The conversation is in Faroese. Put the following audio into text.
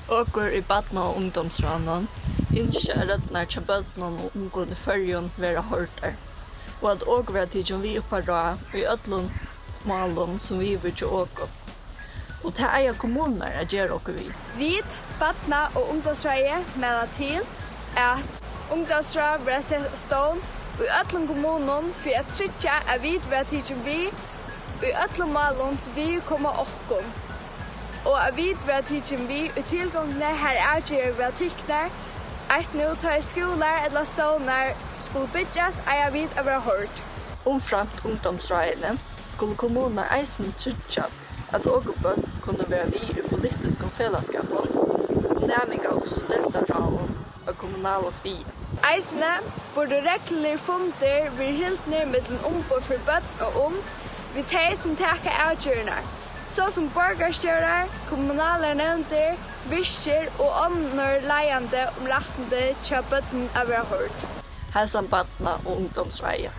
Åker i Barna og ungdomsranen, innskjer rødner til bøtnen og ungående førjen være hoyrd, og at åker være tidsen vi oppar i øllum malen som vi vil til åker. Og til eia kommuner er gjør åker vi. Vi, Barna og ungdomsranet melder til at ungdomsranet vil sette stål i øllum kommunum for at trykke at vi vil tidsen vi i øllum malen som vi kommer åkken. Og at vi vil tidsen vi i tilgångene her avgjør ved tykkene at nå tar skoler eller stålner skulle bygges er vi å være hoyrd. Omframt ungdomsranet skulle kommuner eisen trykke at åkerbøn kunne være vi i politiske fellesskapen og nærmere og studenterraven og kommunale stier. Eisene burde regler funder ved helt ned mellom ombord for bøn og vi tar som takker avgjørende, så som borgerstjører, kommunale nevnder, virker og andre leiende om rettende til bøtten av hoyrd. Heitan Barna og ungdomsranet.